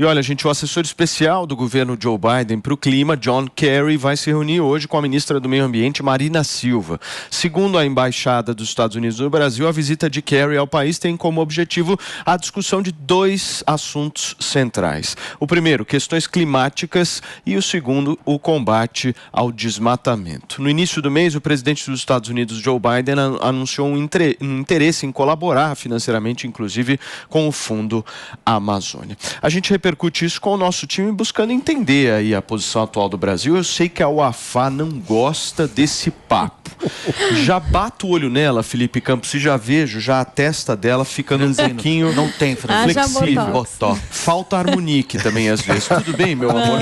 E olha, gente, o assessor especial do governo Joe Biden para o clima, John Kerry, vai se reunir hoje com a ministra do Meio Ambiente, Marina Silva. Segundo a Embaixada dos Estados Unidos no Brasil, a visita de Kerry ao país tem como objetivo a discussão de 2 assuntos centrais. O primeiro, questões climáticas, e o segundo, o combate ao desmatamento. No início do mês, o presidente dos Estados Unidos, Joe Biden, anunciou um interesse em colaborar financeiramente, inclusive, com o Fundo Amazônia. A gente repercute isso com o nosso time, buscando entender aí a posição atual do Brasil. Eu sei que a UAFA não gosta desse papo. Já bato o olho nela, Felipe Campos, e já vejo já a testa dela ficando um pouquinho não tem flexível. Falta harmonique também às vezes. Tudo bem, meu amor?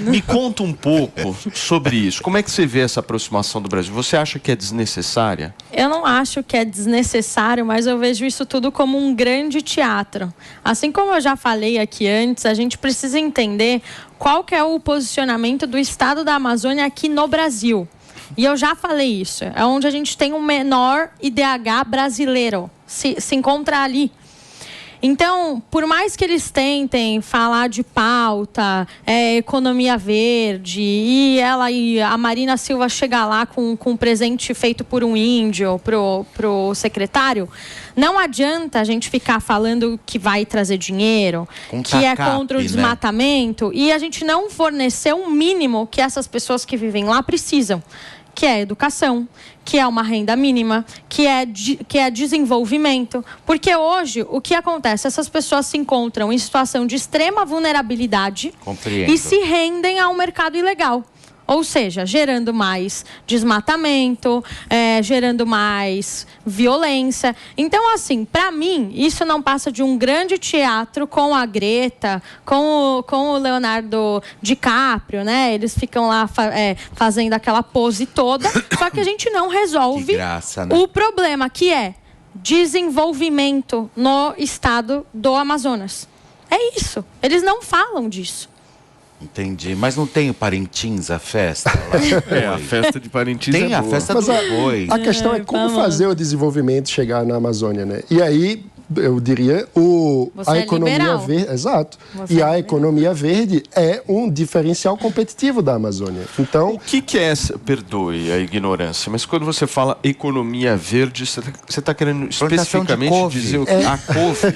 Me conta um pouco sobre isso. Como é que você vê essa aproximação do Brasil? Você acha que é desnecessária? Eu não acho que é desnecessário, mas eu vejo isso tudo como um grande teatro. Assim como eu já falei aqui antes, a gente precisa entender qual que é o posicionamento do estado da Amazônia aqui no Brasil. E eu já falei isso, é onde a gente tem o menor IDH brasileiro, se encontra ali. Então, por mais que eles tentem falar de pauta, economia verde, e a Marina Silva chegar lá com um presente feito por um índio pro secretário, não adianta a gente ficar falando que vai trazer dinheiro, que é contra o desmatamento, e a gente não fornecer um mínimo que essas pessoas que vivem lá precisam, que é educação, que é uma renda mínima, que é desenvolvimento. Porque hoje, o que acontece? Essas pessoas se encontram em situação de extrema vulnerabilidade e se rendem ao mercado ilegal. Ou seja, gerando mais desmatamento, gerando mais violência. Então, assim, para mim, isso não passa de um grande teatro com a Greta, com o Leonardo DiCaprio, né? Eles ficam lá fazendo aquela pose toda, só que a gente não resolve o problema, que é desenvolvimento no estado do Amazonas. É isso. Eles não falam disso. Entendi, mas não tem o Parintins, a festa? A festa de Parintins tem a festa do boi. A questão é como fazer o desenvolvimento chegar na Amazônia, né? E aí, eu diria, a economia verde, exato. A economia verde é um diferencial competitivo da Amazônia. Então, o que é essa? Perdoe a ignorância, mas quando você fala economia verde, você está querendo especificamente dizer o que? A couve?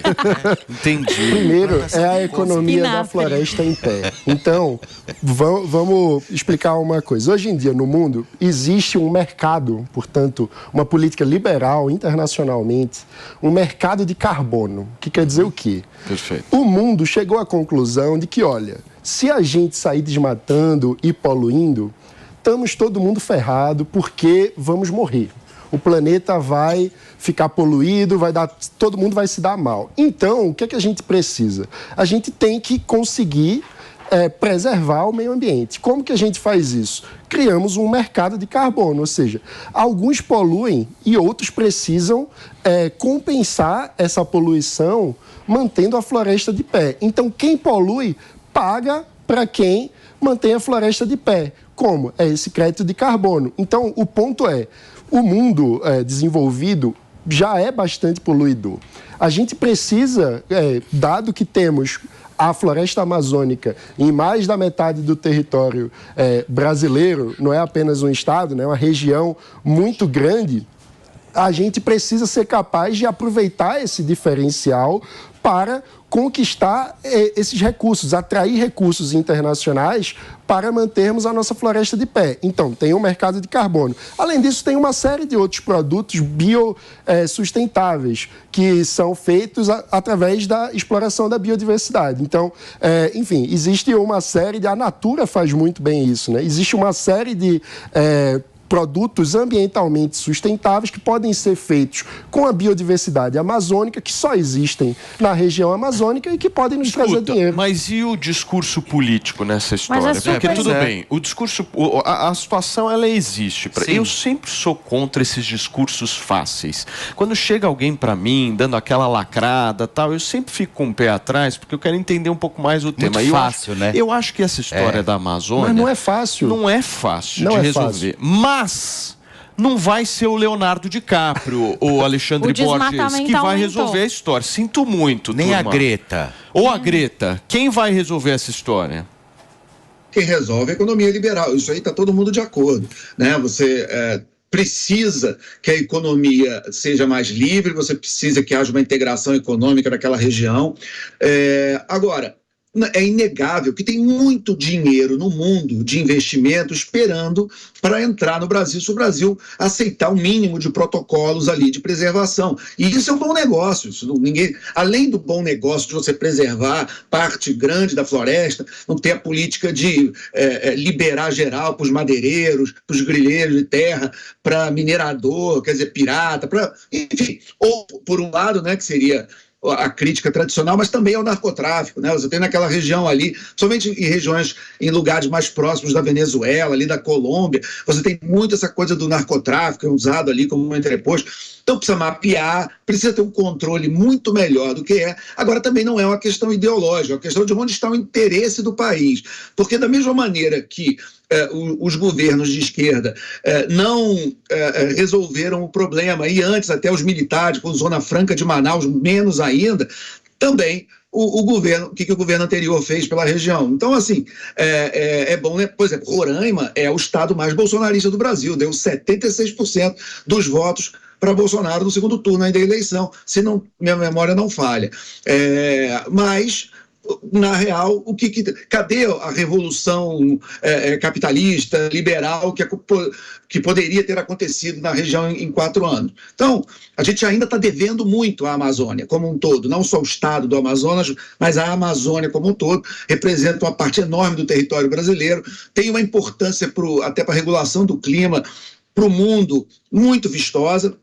Entendi. Primeiro, é a economia da floresta em pé. Então, vamos explicar uma coisa. Hoje em dia, no mundo, existe um mercado, portanto, uma política liberal internacionalmente, um mercado de carbono, que quer dizer o quê? Perfeito. O mundo chegou à conclusão de que, olha, se a gente sair desmatando e poluindo, estamos todo mundo ferrado porque vamos morrer. O planeta vai ficar poluído, todo mundo vai se dar mal. Então, o que é que a gente precisa? A gente tem que conseguir preservar o meio ambiente. Como que a gente faz isso? Criamos um mercado de carbono, ou seja, alguns poluem e outros precisam compensar essa poluição mantendo a floresta de pé. Então, quem polui paga para quem mantém a floresta de pé. Como? É esse crédito de carbono. Então, o ponto é, o mundo desenvolvido já é bastante poluidor. A gente precisa, dado que temos a floresta amazônica em mais da metade do território brasileiro, não é apenas um estado, né, é uma região muito grande, a gente precisa ser capaz de aproveitar esse diferencial para conquistar esses recursos, atrair recursos internacionais para mantermos a nossa floresta de pé. Então, tem o mercado de carbono. Além disso, tem uma série de outros produtos biossustentáveis que são feitos através da exploração da biodiversidade. Então, enfim, existe uma série a Natura faz muito bem isso, né? Existe uma série de produtos ambientalmente sustentáveis que podem ser feitos com a biodiversidade amazônica, que só existem na região amazônica e que podem nos trazer dinheiro. Mas e o discurso político nessa história? Porque tudo bem, o discurso, a situação ela existe. Eu sempre sou contra esses discursos fáceis. Quando chega alguém para mim, dando aquela lacrada, tal, eu sempre fico com o pé atrás, porque eu quero entender um pouco mais o tema. Muito fácil, né? Eu acho que essa história da Amazônia... Mas não é fácil. Não é fácil de resolver. Mas não vai ser o Leonardo DiCaprio, o Alexandre Borges, que vai resolver a história. Sinto muito, nem turma. a Greta. Ou a Greta. Quem vai resolver essa história? Quem resolve é a economia liberal. Isso aí está todo mundo de acordo, né? Você precisa que a economia seja mais livre, você precisa que haja uma integração econômica naquela região. Agora, é inegável que tem muito dinheiro no mundo de investimento esperando para entrar no Brasil, se o Brasil aceitar o mínimo de protocolos ali de preservação. E isso é um bom negócio. Além do bom negócio de você preservar parte grande da floresta, não ter a política de liberar geral para os madeireiros, para os grileiros de terra, para minerador, quer dizer, pirata, enfim. Ou, por um lado, né, que seria a crítica tradicional, mas também ao narcotráfico, né? Você tem naquela região ali, somente em lugares mais próximos da Venezuela, ali da Colômbia, você tem muito essa coisa do narcotráfico usado ali como um entreposto. Então precisa mapear, precisa ter um controle muito melhor do que é. Agora também não é uma questão ideológica, é uma questão de onde está o interesse do país. Porque da mesma maneira que os governos de esquerda não resolveram o problema, e antes até os militares, com Zona Franca de Manaus, menos ainda, também o governo anterior fez pela região. Então, assim, é bom, né? Por exemplo, Roraima é o estado mais bolsonarista do Brasil, deu 76% dos votos para Bolsonaro no segundo turno da eleição, se não, minha memória não falha. Mas, na real, cadê a revolução capitalista, liberal, que poderia ter acontecido na região em 4 anos? Então, a gente ainda está devendo muito à Amazônia como um todo, não só o estado do Amazonas, mas a Amazônia como um todo, representa uma parte enorme do território brasileiro, tem uma importância até para a regulação do clima, para o mundo, muito vistosa,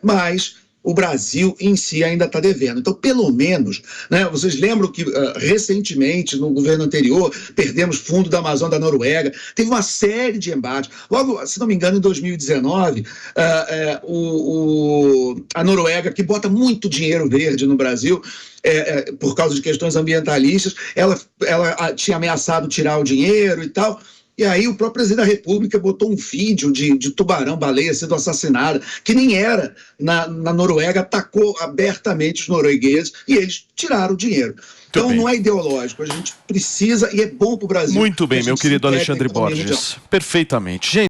mas o Brasil em si ainda está devendo. Então, pelo menos, né, vocês lembram que recentemente, no governo anterior, perdemos fundo da Amazônia da Noruega, teve uma série de embates. Logo, se não me engano, em 2019, a Noruega, que bota muito dinheiro verde no Brasil, por causa de questões ambientalistas, ela tinha ameaçado tirar o dinheiro e tal. E aí o próprio presidente da República botou um vídeo de tubarão, baleia sendo assassinada, que nem era na Noruega, atacou abertamente os noruegueses e eles tiraram o dinheiro. Então não é ideológico, a gente precisa e é bom para o Brasil. Muito bem, meu querido Alexandre Borges. Perfeitamente. Gente,